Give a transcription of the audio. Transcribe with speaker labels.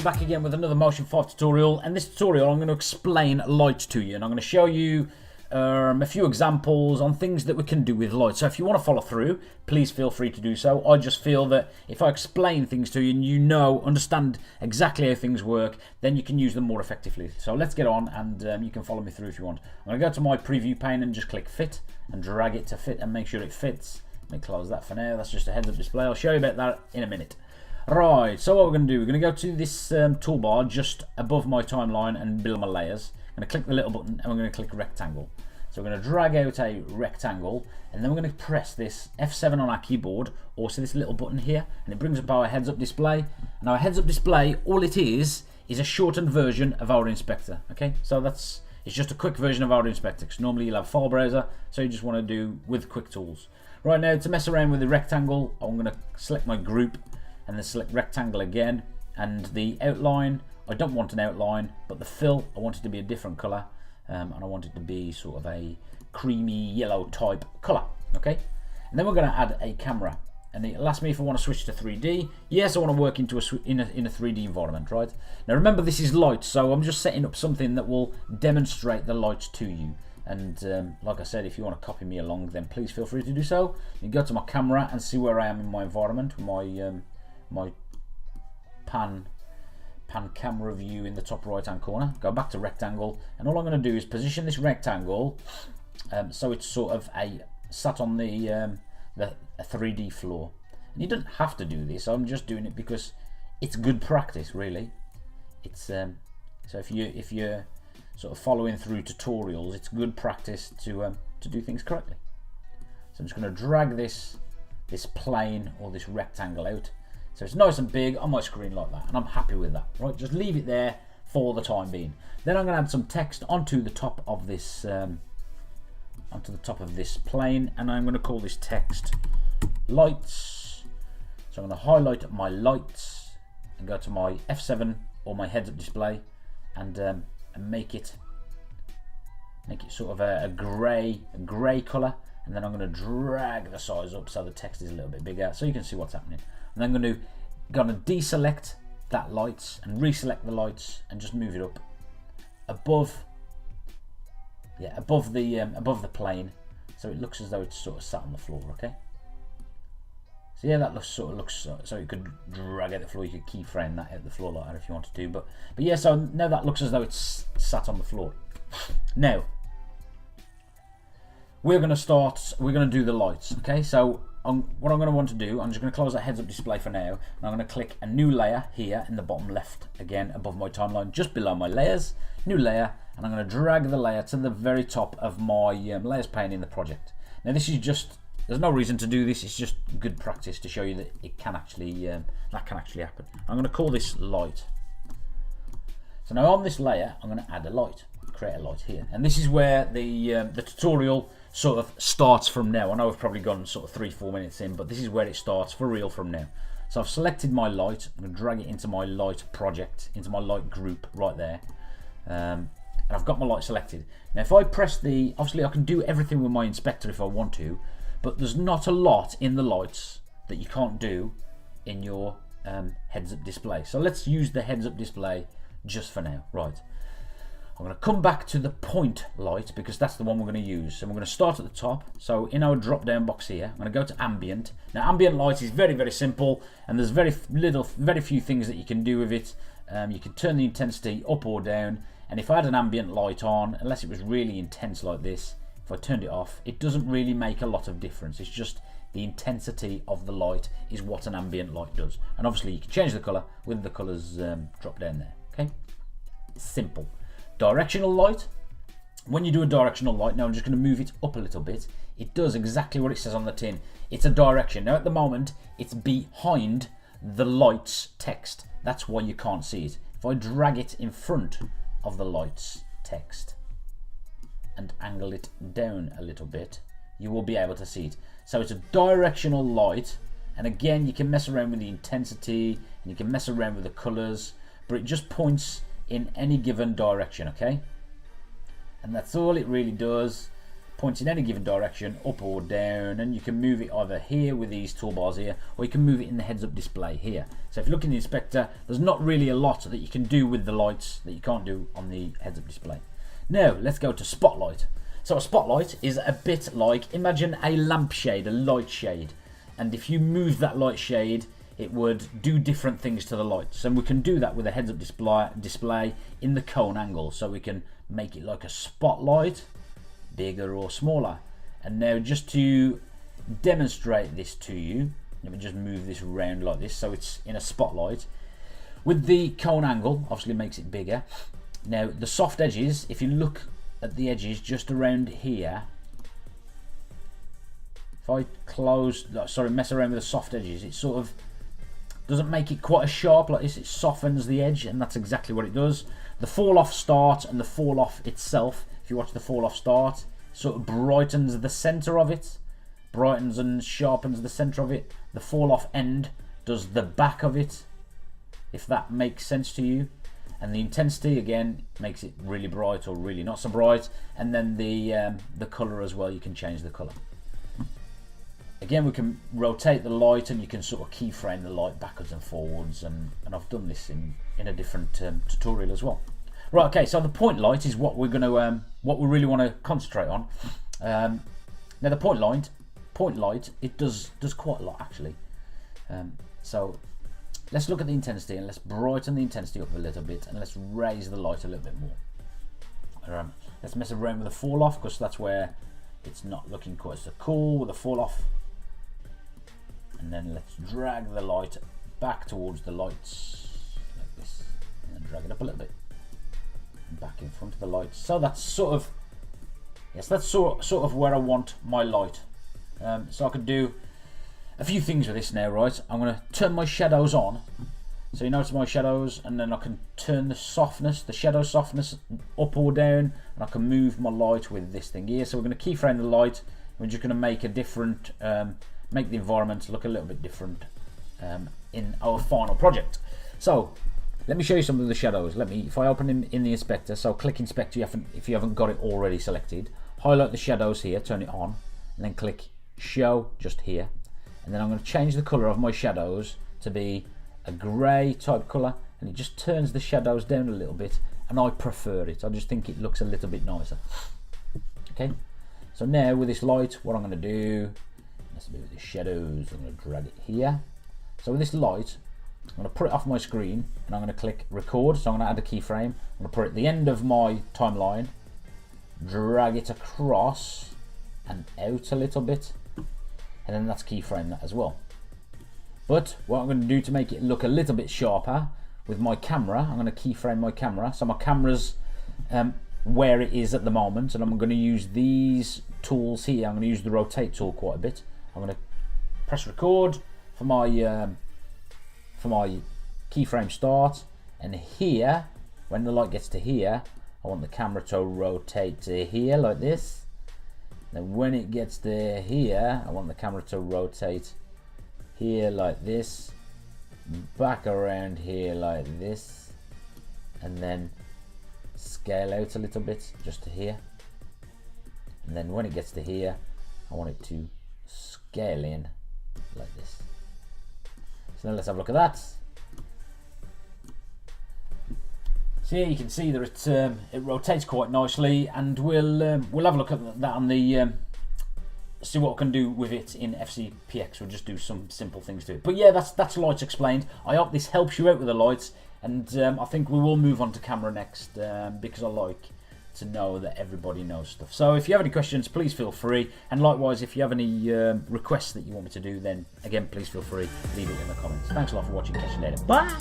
Speaker 1: back again with another Motion 5 tutorial, and this tutorial I'm going to explain light to you, and I'm going to show you a few examples on things that we can do with light. So if you want to follow through, please feel free to do so. I just feel that if I explain things to you and you understand exactly how things work, then you can use them more effectively. So let's get on, and you can follow me through if you want. I'm going to go to my preview pane and just click fit and drag it to fit and make sure it fits. Let me close that for now. That's just a heads up display. I'll show you about that in a minute. Right, so what we're going to do, we're going to go to this toolbar just above my timeline and below my layers. I'm going to click the little button and we're going to click rectangle. So we're going to drag out a rectangle, and then we're going to press this F7 on our keyboard, also this little button here, and it brings up our heads up display. And our heads up display, all it is a shortened version of our inspector. Okay, so it's just a quick version of our inspector, because normally you'll have a file browser, so you just want to do with quick tools. Right now, to mess around with the rectangle, I'm going to select my group and then select rectangle again, and the outline, I don't want an outline, but the fill, I want it to be a different color, and I want it to be sort of a creamy yellow type color. Okay, and then we're going to add a camera, and it'll ask me if I want to switch to 3D. Yes, I want to work in a 3D environment. Right now, remember this is light, so I'm just setting up something that will demonstrate the light to you. And like I said, if you want to copy me along, then please feel free to do so. You can go to my camera and see where I am in my environment, my pan camera view in the top right hand corner. Go back to rectangle, and all I'm going to do is position this rectangle so it's sort of sat on the 3D floor. And you don't have to do this. I'm just doing it because it's good practice, really. It's so if you're sort of following through tutorials, it's good practice to do things correctly. So I'm just going to drag this plane or this rectangle out, so it's nice and big on my screen like that, and I'm happy with that. Right, just leave it there for the time being. Then I'm going to add some text onto the top of this plane, and I'm going to call this text lights. So I'm going to highlight my lights and go to my F7 or my heads up display, and make it sort of a grey colour, and then I'm going to drag the size up so the text is a little bit bigger so you can see what's happening. And then I'm going to deselect that lights and reselect the lights and just move it up above the plane, so it looks as though it's sort of sat on the floor. Okay, so yeah, that looks so you could drag out the floor, you could keyframe that out the floor like that if you wanted to, but yeah, so now that looks as though it's sat on the floor. Now we're going to do the lights. Okay, so what I'm going to want to do, I'm just going to close that heads up display for now, and I'm going to click a new layer here in the bottom left, again above my timeline, just below my layers, new layer, and I'm going to drag the layer to the very top of my layers pane in the project. Now this is just, there's no reason to do this, it's just good practice to show you that it can actually that can actually happen. I'm going to call this light. So now on this layer, I'm going to add a light, create a light here, and this is where the tutorial sort of starts from now. I know I've probably gone sort of 3-4 minutes in, but this is where it starts for real from now. So I've selected my light, I'm going to drag it into my light project, into my light group right there, and I've got my light selected. Now if I press obviously I can do everything with my inspector if I want to, but there's not a lot in the lights that you can't do in your heads up display. So let's use the heads up display just for now. Right, I'm going to come back to the point light because that's the one we're going to use. So we're going to start at the top. So in our drop down box here, I'm going to go to ambient. Now ambient light is very, very simple, and there's very few things that you can do with it. You can turn the intensity up or down, and if I had an ambient light on, unless it was really intense like this, if I turned it off, it doesn't really make a lot of difference. It's just the intensity of the light is what an ambient light does. And obviously you can change the colour with the colours drop down there. Okay, simple. Directional light. When you do a directional light, now I'm just going to move it up a little bit. It does exactly what it says on the tin. It's a direction. Now at the moment it's behind the lights text. That's why you can't see it. If I drag it in front of the lights text and angle it down a little bit, you will be able to see it. So it's a directional light, and again you can mess around with the intensity and you can mess around with the colours, but it just points in any given direction. Okay, and that's all it really does. points in any given direction, up or down, and you can move it either here with these toolbars here, or you can move it in the heads-up display here. So if you look in the inspector, there's not really a lot that you can do with the lights that you can't do on the heads-up display. Now let's go to spotlight. So a spotlight is a bit like, imagine a lampshade, a light shade, and if you move that light shade, it would do different things to the lights, and we can do that with a heads-up display in the cone angle. So we can make it like a spotlight, bigger or smaller. And now just to demonstrate this to you, let me just move this around like this so it's in a spotlight. With the cone angle, obviously makes it bigger. Now the soft edges, if you look at the edges just around here, if I mess around with the soft edges, it sort of doesn't make it quite as sharp like this, it softens the edge, and that's exactly what it does. The fall off start and the fall off itself, if you watch the fall off start, sort of brightens the center of it, brightens and sharpens the center of it. The fall off end does the back of it, if that makes sense to you. And the intensity again makes it really bright or really not so bright, and then the color as well, you can change the color. Again, we can rotate the light, and you can sort of keyframe the light backwards and forwards, and I've done this in a different tutorial as well. Right, okay, so the point light is what we're going to what we really want to concentrate on. Now the point light, it does quite a lot actually. So let's look at the intensity, and let's brighten the intensity up a little bit, and let's raise the light a little bit more. Let's mess around with the fall off, because that's where it's not looking quite so cool with the fall off. And then let's drag the light back towards the lights like this, and then drag it up a little bit and back in front of the lights. So that's sort of, yes, that's sort of where I want my light. So I could do a few things with this now, right? I'm going to turn my shadows on, so you notice my shadows, and then I can turn the softness, the shadow softness up or down, and I can move my light with this thing here. So we're going to keyframe the light. We're just going to make a different, make the environment look a little bit different in our final project. So let me show you some of the shadows. If I open in the inspector, so click inspect if you haven't got it already selected, highlight the shadows here, turn it on, and then click show just here. And then I'm going to change the color of my shadows to be a grey type colour, and it just turns the shadows down a little bit, and I prefer it. I just think it looks a little bit nicer. Okay, so now with this light, what I'm going to do, let's do with the shadows, I'm going to drag it here. So with this light, I'm going to put it off my screen, and I'm going to click record. So I'm going to add a keyframe. I'm going to put it at the end of my timeline, drag it across and out a little bit, and then that's keyframe that as well. But what I'm going to do to make it look a little bit sharper with my camera, I'm going to keyframe my camera. So my camera's where it is at the moment, and I'm going to use these tools here. I'm going to use the rotate tool quite a bit. I'm going to press record for my keyframe start, and here, when the light gets to here, I want the camera to rotate to here like this. Then when it gets to here, I want the camera to rotate here like this, back around here like this, and then scale out a little bit just to here. And then when it gets to here, I want it to scale in like this. So then let's have a look at that. So yeah, you can see that it rotates quite nicely, and we'll have a look at that on the see what we can do with it in FCPX. We'll just do some simple things to it. But yeah, that's lights explained. I hope this helps you out with the lights, and I think we will move on to camera next, because I like to know that everybody knows stuff. So if you have any questions, please feel free, and likewise if you have any requests that you want me to do, then again please feel free, leave it in the comments. Thanks a lot for watching, catch you later, bye.